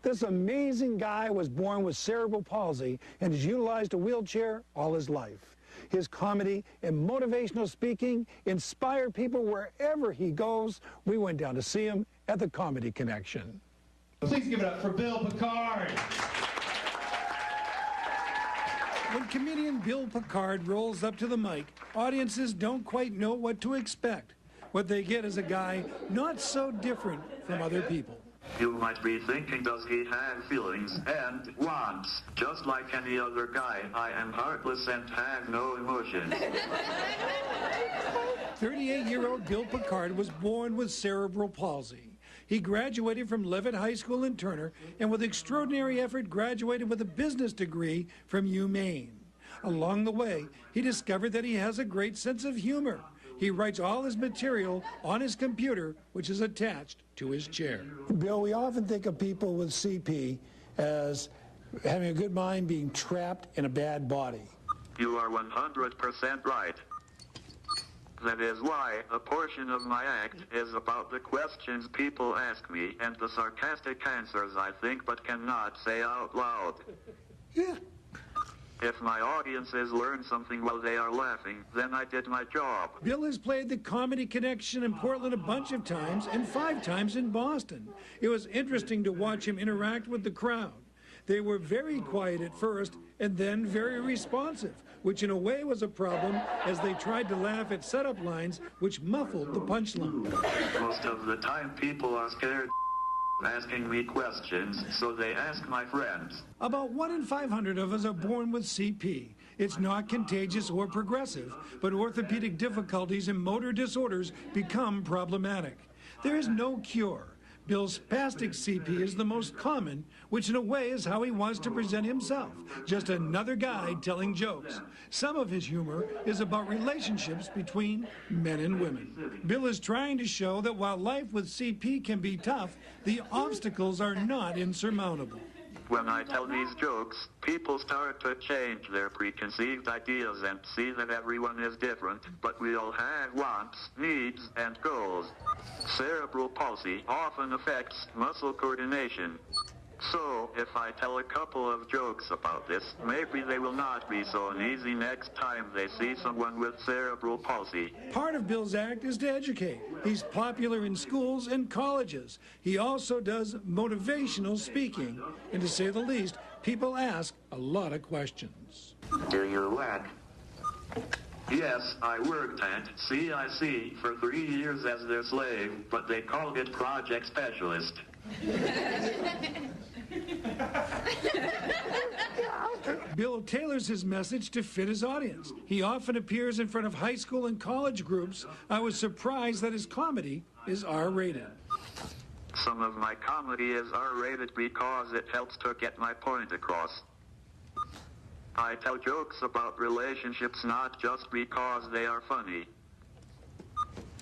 This amazing guy was born with cerebral palsy and has utilized a wheelchair all his life. His comedy and motivational speaking inspire people wherever he goes. We went down to see him at the Comedy Connection. Please give it up for Bill Picard. When comedian Bill Picard rolls up to the mic, audiences don't quite know what to expect. What they get is a guy not so different from other people. You might be thinking, does he have feelings and wants? Just like any other guy, I am heartless and have no emotions. 38-year-old Bill Picard was born with cerebral palsy. He graduated from Leavitt High School in Turner and with extraordinary effort graduated with a business degree from UMaine. Along the way, he discovered that he has a great sense of humor. He writes all his material on his computer, which is attached to his chair. Bill, we often think of people with CP as having a good mind being trapped in a bad body. You are 100% right. That is why a portion of my act is about the questions people ask me and the sarcastic answers I think but cannot say out loud. Yeah. If my audiences learn something while they are laughing, then I did my job. Bill has played the Comedy Connection in Portland a bunch of times and 5 times in Boston. It was interesting to watch him interact with the crowd. They were very quiet at first and then very responsive, which in a way was a problem as they tried to laugh at setup lines which muffled the punchline. Most of the time people are scared asking me questions, so they ask my friends. About 1 in 500 of us are born with CP. It's not contagious or progressive, but orthopedic difficulties and motor disorders become problematic. There is no cure. Bill's spastic CP is the most common, which in a way is how he wants to present himself, just another guy telling jokes. Some of his humor is about relationships between men and women. Bill is trying to show that while life with CP can be tough, the obstacles are not insurmountable. When I tell these jokes, people start to change their preconceived ideas and see that everyone is different, but we all have wants, needs, and goals. Cerebral palsy often affects muscle coordination. So, if I tell a couple of jokes about this, maybe they will not be so uneasy next time they see someone with cerebral palsy. Part of Bill's act is to educate. He's popular in schools and colleges. He also does motivational speaking. And to say the least, people ask a lot of questions. Do you work? Yes, I worked at CIC for 3 years as their slave, but they called it Project Specialist. Bill tailors his message to fit his audience. He often appears in front of high school and college groups. I was surprised that his comedy is R-rated. Some of my comedy is R-rated because it helps to get my point across. I tell jokes about relationships not just because they are funny.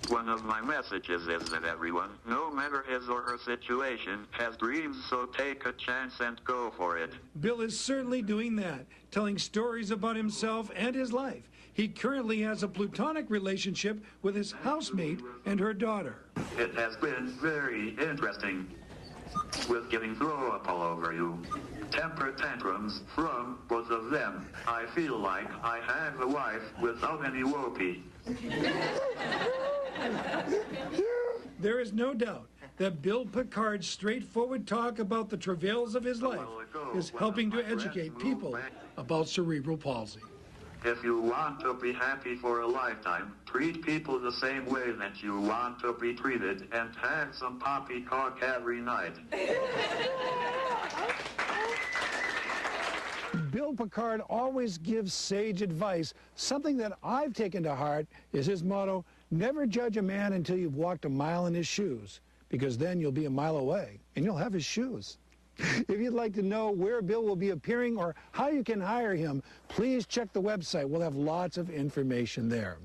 One of my messages is that everyone, no matter his or her situation, has dreams, so take a chance and go for it. Bill is certainly doing that, telling stories about himself and his life. He currently has a platonic relationship with his housemate and her daughter. It has been very interesting with getting throw up all over you. Temper tantrums from both of them. I feel like I have a wife without any whoopee. There is no doubt that Bill Picard's straightforward talk about the travails of his life is helping to educate people about cerebral palsy. If you want to be happy for a lifetime, treat people the same way that you want to be treated and have some poppycock every night. Bill Picard always gives sage advice. Something that I've taken to heart is his motto, never judge a man until you've walked a mile in his shoes, because then you'll be a mile away and you'll have his shoes. If you'd like to know where Bill will be appearing or how you can hire him, please check the website. We'll have lots of information there.